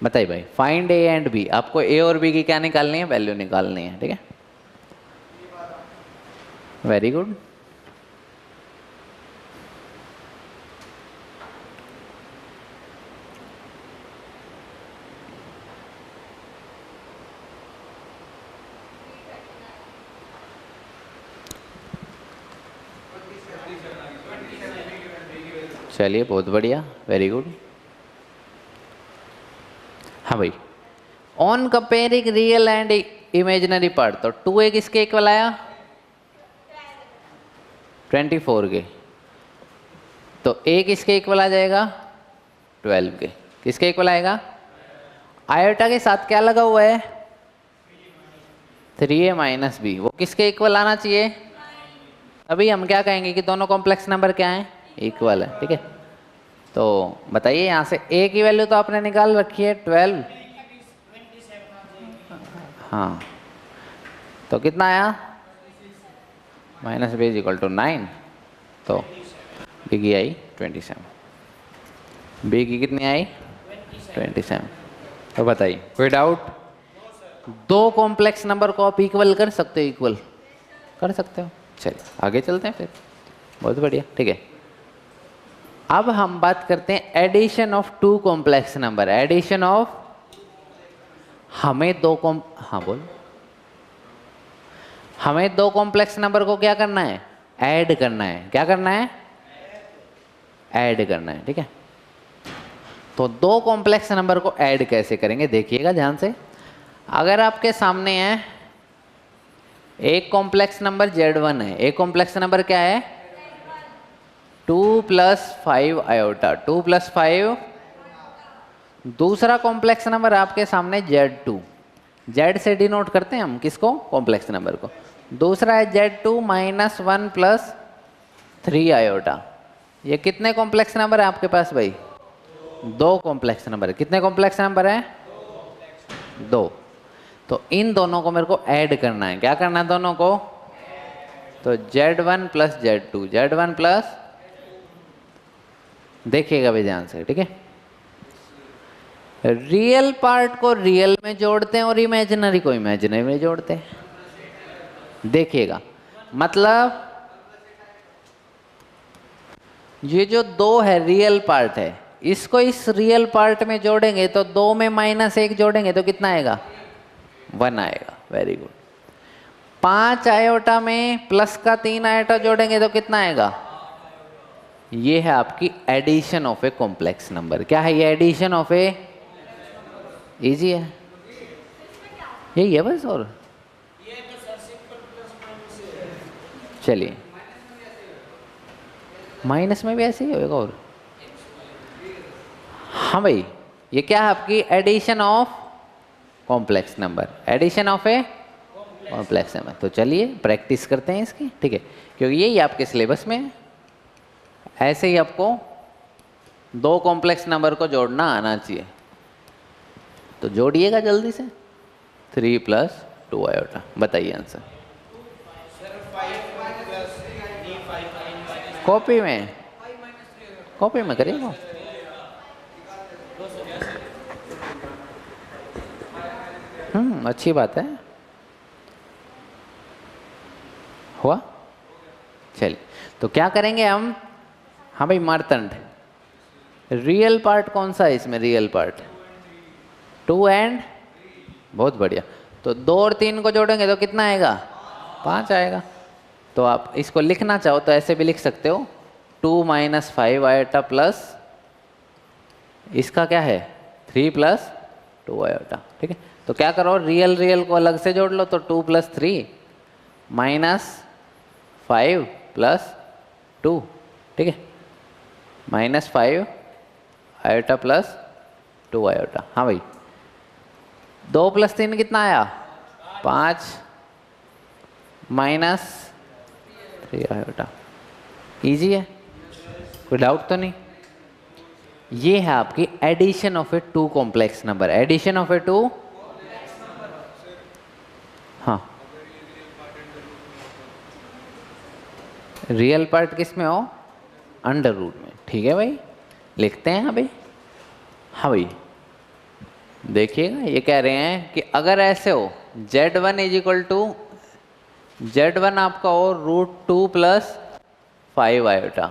बताइए भाई, फाइंड ए एंड बी, आपको ए और बी की क्या निकालनी है, वैल्यू निकालनी है, ठीक है। वेरी गुड, चलिए बहुत बढ़िया, वेरी गुड। हाँ भाई, on comparing real and imaginary part, तो 2a किसके इक्वल आया, 24 के, तो a किसके इक्वल आ जाएगा, 12 के, किसके इक्वल आएगा, आयोटा के साथ क्या लगा हुआ है, 3a - b, वो किसके इक्वल आना चाहिए, अभी हम क्या कहेंगे कि दोनों कॉम्प्लेक्स नंबर क्या हैं, इक्वल है, ठीक है। तो बताइए, यहाँ से a की वैल्यू तो आपने निकाल रखी है 12, हाँ, तो कितना आया, -b = 9, तो b की आई 27, b की कितनी आई 27। तो बताइए कोई डाउट, दो कॉम्प्लेक्स नंबर को आप इक्वल कर सकते हो, इक्वल कर सकते हो। चलिए आगे चलते हैं फिर, बहुत बढ़िया, ठीक है। अब हम बात करते हैं addition of two complex number, addition of, हमें हाँ बोल, हमें दो कॉम्प्लेक्स नंबर को क्या करना है, ऐड करना है, क्या करना है, ऐड करना है, ठीक है। तो दो कॉम्प्लेक्स नंबर को ऐड कैसे करेंगे, देखिएगा ध्यान से। अगर आपके सामने है एक कॉम्प्लेक्स नंबर Z1 है, एक कॉम्प्लेक्स नंबर क्या है 2 + 5 आयोटा, 2 + 5। दूसरा कॉम्प्लेक्स नंबर आपके सामने Z2, Z से डिनोट करते हैं हम किसको, कॉम्प्लेक्स नंबर को। दूसरा है Z2 - 1 + 3 आयोटा। ये कितने कॉम्प्लेक्स नंबर है आपके पास भाई, दो कॉम्प्लेक्स नंबर है। कितने कॉम्प्लेक्स नंबर है, दो। तो इन दोनों को मेरे को ऐड करना है। क्या करना है दोनों को, तो Z1 + Z2, Z1 प्लस, देखिएगा भी ध्यान से, ठीक है। रियल पार्ट को रियल में जोड़ते हैं और इमेजिनरी को इमेजिनरी में जोड़ते हैं। देखिएगा, मतलब ये जो दो है रियल पार्ट है, इसको इस रियल पार्ट में जोड़ेंगे तो 2 में -1 जोड़ेंगे तो कितना आएगा, 1 आएगा। Very good. 5 आयोटा में प्लस का 3 आयोटा जोड़ेंगे तो कितना आएगा, ये है आपकी addition of a complex number. क्या है ये, एडिशन ऑफ ए, इजी है, यही है बस। और चलिए माइनस में भी ऐसे ही होगा। और हाँ भाई, ये क्या है आपकी addition of complex number, addition of a complex number. तो चलिए प्रैक्टिस करते हैं इसकी, ठीक है, क्योंकि यही आपके सिलेबस में है। ऐसे ही आपको दो कॉम्प्लेक्स नंबर को जोड़ना आना चाहिए। तो जोड़िएगा जल्दी से, 3 + 2 आयोटा। बताइए आंसर। कॉपी में, कॉपी में करिएगा। अच्छी बात है। हुआ, चलिए तो क्या करेंगे हम। हाँ भाई मारतंड, रियल पार्ट कौन सा है इसमें, रियल पार्ट 2 एंड, बहुत बढ़िया। तो 2 और 3 को जोड़ेंगे तो कितना आएगा, 5 आएगा। तो आप इसको लिखना चाहो तो ऐसे भी लिख सकते हो, 2 - 5 आयोटा प्लस इसका क्या है 3 + 2 आयोटा, ठीक है। तो क्या करो, रियल रियल को अलग से जोड़ लो। तो 2 + 3 -5 + 2, ठीक है, -5 आयोटा प्लस 2 आयोटा। हाँ भाई, 2 + 3 कितना आया, 5 -3 आयोटा। इजी है, कोई डाउट तो नहीं। ये है आपकी addition of a 2 complex number, addition of a 2। हाँ, रियल पार्ट किस में हो, अंडर रूट में, ठीक है भाई। लिखते हैं अभी। हाँ भाई देखिएगा, ये कह रहे हैं कि अगर ऐसे हो Z1 = Z1 आपका हो √2 + 5 आयोटा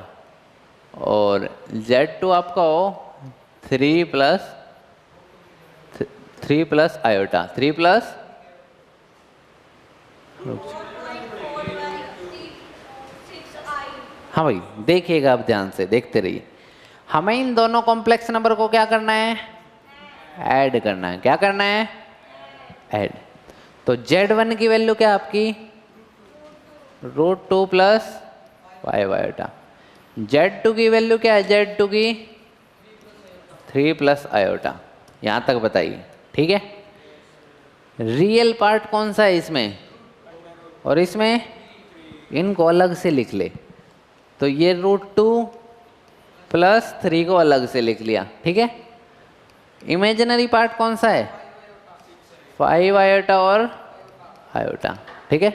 और Z2 आपका हो 3 + आयोटा, 3 + हाँ भाई देखिएगा, आप ध्यान से देखते रहिए। हमें इन दोनों कॉम्प्लेक्स नंबर को क्या करना है, ऐड करना है। क्या करना है, ऐड। तो Z1 की वैल्यू क्या आपकी, √2 + 5 आयोटा। Z2 की वैल्यू क्या है, Z2 की 3 + आयोटा। यहाँ तक बताइए, ठीक है। रियल पार्ट कौन सा है इसमें और इसमें, इनको अलग से लिख ले। तो ये √2 + 3 को अलग से लिख लिया, ठीक है। इमेजिनरी पार्ट कौन सा है, 5 आयोटा और आयोटा, ठीक है।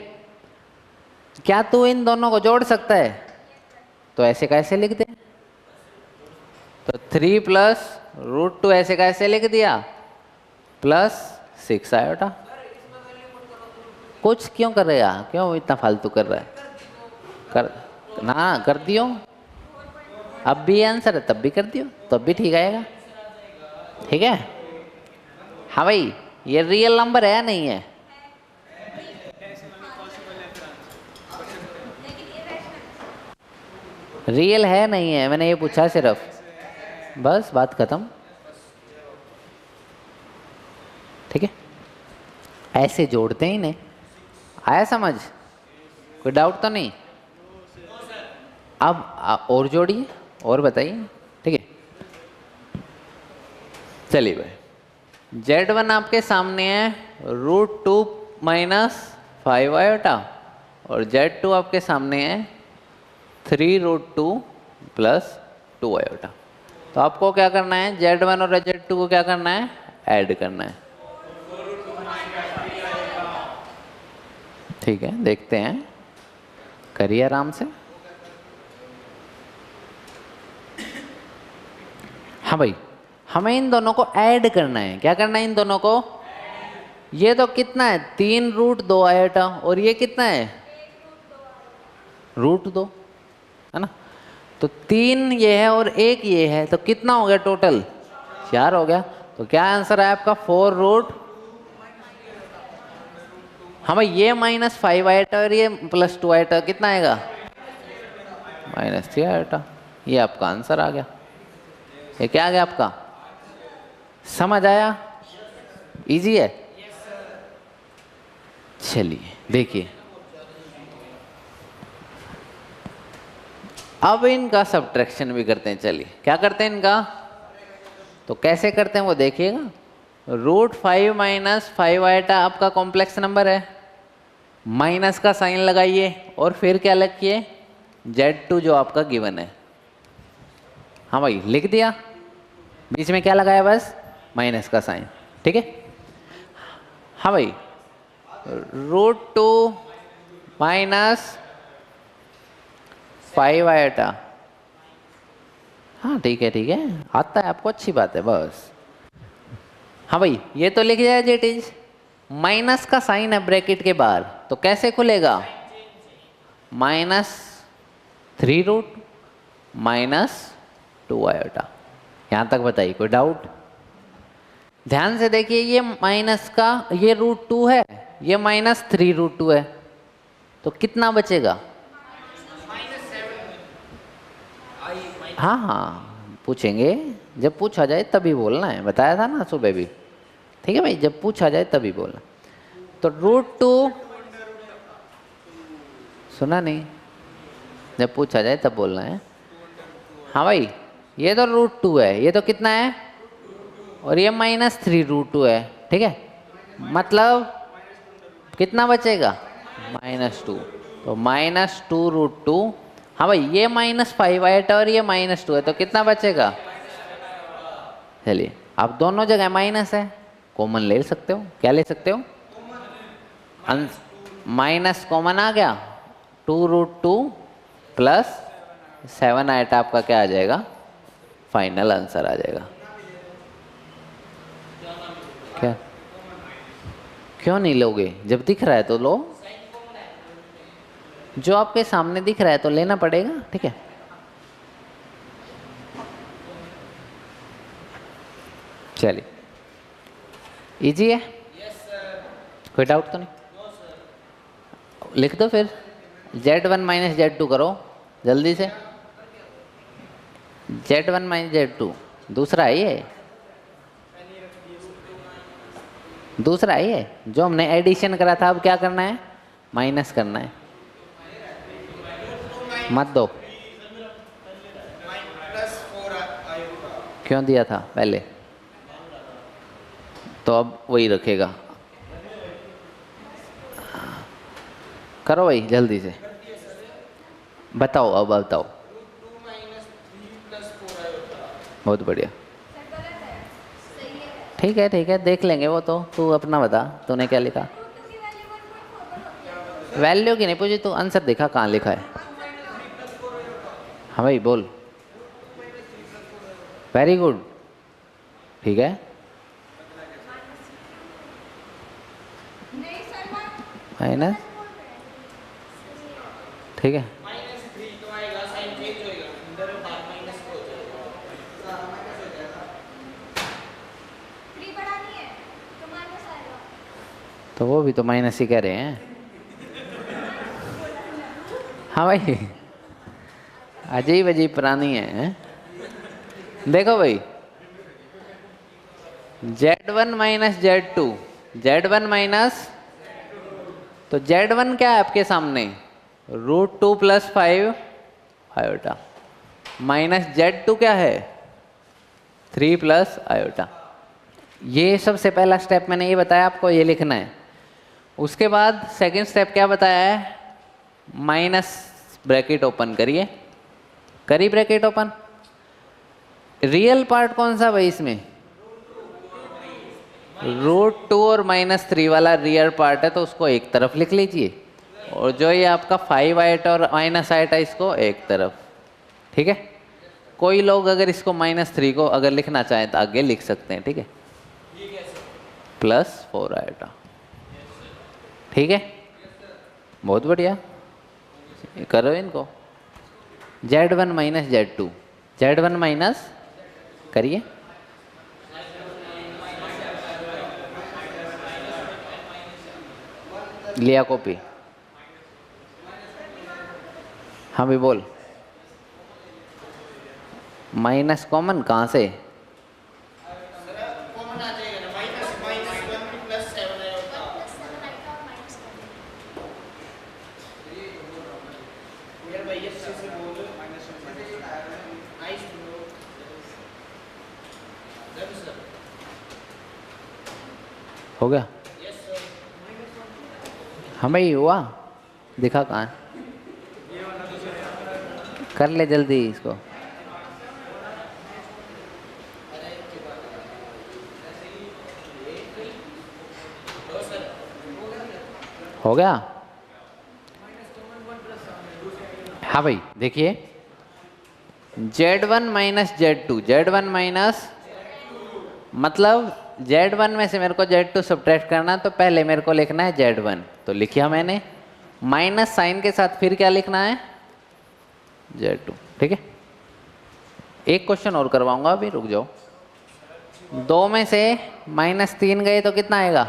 क्या तू इन दोनों को जोड़ सकता है, तो ऐसे कैसे लिख दे। तो 3 + √2 ऐसे कैसे लिख दिया, +6 आयोटा। कुछ क्यों कर रहे हैं, क्यों इतना फालतू कर रहा है, कर ना, कर दियो। अब भी आंसर है तब भी कर दियो, तब भी ठीक आएगा, ठीक है। हाँ भाई, ये रियल नंबर है या नहीं है, रियल है नहीं है, मैंने ये पूछा सिर्फ, बस बात खत्म, ठीक है। ऐसे जोड़ते हैं इन्हें। आया समझ? कोई डाउट तो नहीं? अब और जोड़िए और बताइए, ठीक है। चलिए भाई, Z1 आपके सामने है √2 माइनस 5 आयोटा और Z2 आपके सामने है 3√2 प्लस 2 आयोटा। तो आपको क्या करना है, Z1 और Z2 को क्या करना है, ऐड करना है। ठीक है, देखते हैं, करिए आराम से। हाँ भाई, हमें इन दोनों को ऐड करना है। क्या करना है इन दोनों को? ये तो कितना है, 3√2 आयोटा और ये कितना है, √2, है ना। तो 3 ये है और 1 ये है, तो कितना हो गया टोटल, 4 हो गया। तो क्या आंसर है आपका, 4√। हाँ भाई, ये -5 आयोटा और ये +2 आयोटा कितना आएगा, -3 आयोटा। ये आपका आंसर आ गया। ये क्या आ गया आपका, समझ आया? इजी है। चलिए देखिए, अब इनका सब्ट्रैक्शन भी करते हैं। चलिए क्या करते हैं इनका, तो कैसे करते हैं वो देखिएगा। √5 माइनस 5 आयोटा आपका कॉम्प्लेक्स नंबर है, माइनस का साइन लगाइए और फिर क्या लिखिए, Z2 जो आपका गिवन है। हाँ भाई, लिख दिया, बीच में क्या लगाया, बस माइनस का साइन, ठीक है। हाँ भाई, √2 माइनस 5 आयोटा। हाँ ठीक है, ठीक है, आता है आपको, अच्छी बात है बस। हाँ भाई, ये तो लिख जाए जेट इज, माइनस का साइन है ब्रैकेट के बाहर, तो कैसे खुलेगा, -3√, -2 आयोटा। यहाँ तक बताइए, कोई डाउट? ध्यान से देखिए, ये माइनस का, ये √2 है, ये -3√2 है, तो कितना बचेगा? हाँ हाँ, पूछेंगे, जब पूछा जाए तभी बोलना है, बताया था ना सुबह भी, ठीक है भाई, जब पूछा जाए तभी बोलना। तो √2, सुना नहीं, जब पूछा जाए तब बोलना है। हाँ भाई, ये तो √2 है, ये तो कितना है, और ये -3√2 है, ठीक है, मतलब कितना बचेगा, -2, तो -2√2। हाँ भाई, ये -5 आयोटा और ये -2 है, तो कितना बचेगा, चलिए आप दोनों जगह माइनस है, कॉमन ले सकते हो। क्या ले सकते हो, माइनस कॉमन आ गया, 2√2 प्लस 7 आयोटा आपका क्या आ जाएगा, फाइनल आंसर आ जाएगा। क्या, क्यों नहीं लोगे, जब दिख रहा है तो लो, जो आपके सामने दिख रहा है तो लेना पड़ेगा, ठीक है। चलिए, इजी है, कोई डाउट तो नहीं? लिख दो फिर, Z1 माइनस Z2 करो जल्दी से। Z1 माइनस Z2 दूसरा है ये, दूसरा है ये, जो हमने एडिशन करा था, अब क्या करना है, माइनस करना है। मत दो, क्यों दिया था पहले, तो अब वही रखेगा। करो भाई जल्दी से, बताओ, अब बताओ। बहुत बढ़िया, ठीक है, ठीक है, देख लेंगे वो तो, तू अपना बता, तूने क्या लिखा। वैल्यू की नहीं पूछी, तू आंसर देखा कहाँ लिखा है। हाँ भाई बोल, वेरी गुड, ठीक है, माइनस, ठीक है, तो वो भी तो माइनस ही कह रहे हैं। हाँ भाई, अजीब अजीब पुरानी है। देखो भाई, Z1 minus Z2, Z1 minus, तो तो Z1 क्या है आपके सामने, √2 + 5 आयोटा, माइनस Z2 क्या है 3 + आयोटा। ये सबसे पहला स्टेप मैंने ये बताया आपको, ये लिखना है। उसके बाद सेकंड स्टेप क्या बताया है, माइनस ब्रैकेट ओपन करिए, करी ब्रैकेट ओपन। रियल पार्ट कौन सा भाई इसमें, √2 और -3 वाला रियल पार्ट है, तो उसको एक तरफ लिख लीजिए, और जो ये आपका 5 आयोटा और माइनस आयोटा इसको एक तरफ, ठीक है। कोई लोग अगर इसको -3 को अगर लिखना चाहें तो आगे लिख सकते हैं, ठीक है, +4 आयोटा, ठीक है, बहुत बढ़िया। करो इनको, Z1 - Z2, Z1 माइनस करिए, लिया कॉपी, हाँ भी बोल, माइनस कॉमन कहाँ से, हो गया, हमें ही हुआ, दिखा कहाँ है, कर ले जल्दी इसको, हो गया। हाँ भाई देखिए, Z1 - Z2, Z1 माइनस मतलब Z1 में से मेरे को Z2 सब्ट्रैक्ट करना, तो पहले मेरे को लिखना है Z1, तो लिखा मैंने, माइनस साइन के साथ फिर क्या लिखना है Z2, ठीक है। एक क्वेश्चन और करवाऊंगा अभी, रुक जाओ। 2 में से -3 गए तो कितना आएगा,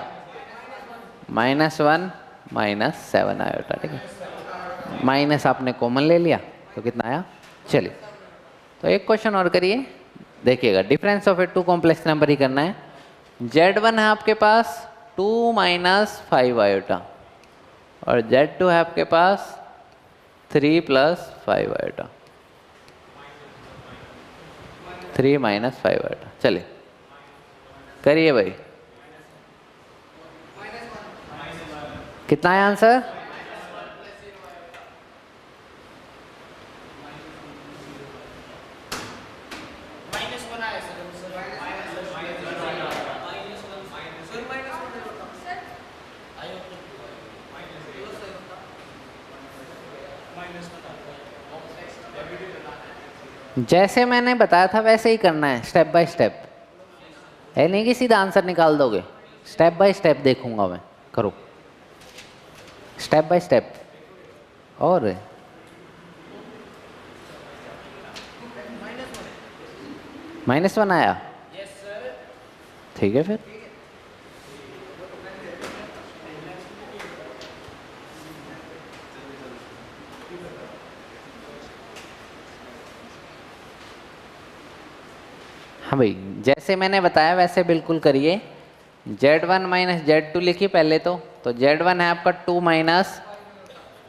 -1 -7 आयोटा, ठीक है। माइनस आपने कॉमन ले लिया तो कितना आया, चलिए तो एक क्वेश्चन और करिए, देखिएगा, difference of a 2 complex number ही करना है। Z1 है आपके पास 2 - 5 आयोटा, और Z2 है आपके पास 3 + 5 आयोटा, 3 - 5 आयोटा, चलिए करिए भाई, कितना है आंसर, जैसे मैंने बताया था वैसे ही करना है, स्टेप बाय स्टेप, है नहीं कि सीधा आंसर निकाल दोगे, स्टेप बाय स्टेप देखूंगा मैं, करो स्टेप बाय स्टेप। और -1 आया, ठीक है फिर हाँ भाई, जैसे मैंने बताया वैसे बिल्कुल करिए। Z1 - Z2 लिखिए पहले तो Z1 है आपका 2 -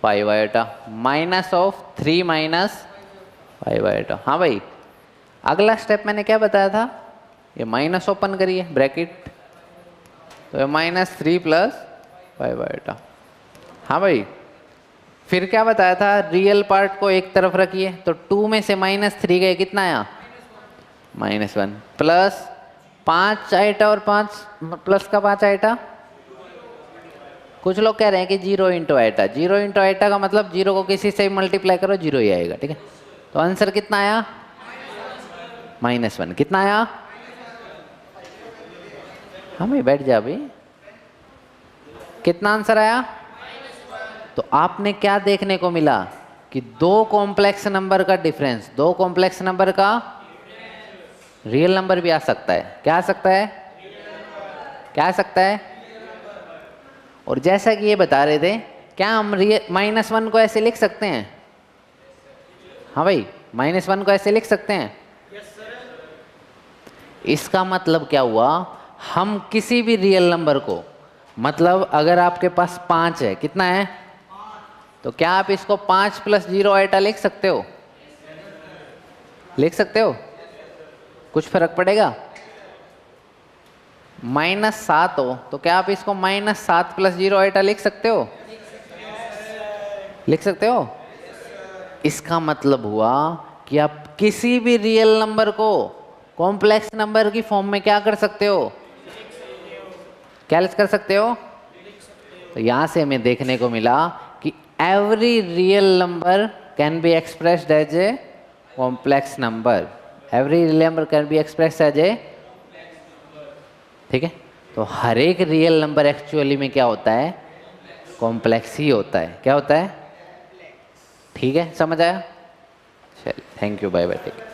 5 आयोटा, माइनस ऑफ 3 - 5 आयोटा। हाँ भाई, अगला स्टेप मैंने क्या बताया था, ये माइनस ओपन करिए ब्रैकेट, तो ये -3 + 5 आयोटा। हाँ भाई, फिर क्या बताया था, रियल पार्ट को एक तरफ रखिए, तो 2 में से -3 गए, कितना आया -1, प्लस 5 आइटा और 5 प्लस का 5 आइटा, कुछ लोग कह रहे हैं कि 0 × आइटा, 0 × आइटा का मतलब 0 को किसी से मल्टीप्लाई करो 0 ही आएगा, ठीक है। तो आंसर कितना आया -1, कितना आया, हाँ भाई बैठ जा भाई, कितना आंसर आया। तो आपने क्या देखने को मिला कि 2 कॉम्प्लेक्स नंबर का डिफरेंस, 2 कॉम्प्लेक्स नंबर का रियल नंबर भी आ सकता है, क्या आ सकता है, क्या आ सकता है। और जैसा कि ये बता रहे थे, क्या हम -1 को ऐसे लिख सकते हैं, हाँ भाई -1 को ऐसे लिख सकते हैं। इसका मतलब क्या हुआ, हम किसी भी रियल नंबर को मतलब अगर आपके पास 5 है, कितना है, तो क्या आप इसको 5 + 0 आइटा लिख सकते हो? लिख सकते हो? कुछ फर्क पड़ेगा? -7 हो तो क्या आप इसको -7 + 0 आइटा लिख सकते हो? लिख सकते हो? इसका मतलब हुआ कि आप किसी भी रियल नंबर को कॉम्प्लेक्स नंबर की फॉर्म में क्या कर सकते हो? क्या कर सकते हो? तो यहां से हमें देखने को मिला कि every real number can be expressed as a complex number. Every real number can be expressed as a, ठीक है। तो हर एक रियल नंबर एक्चुअली में क्या होता है? कॉम्प्लेक्स ही होता है। क्या होता है? ठीक है, समझ आया? चलिए, thank you, bye bye, take care.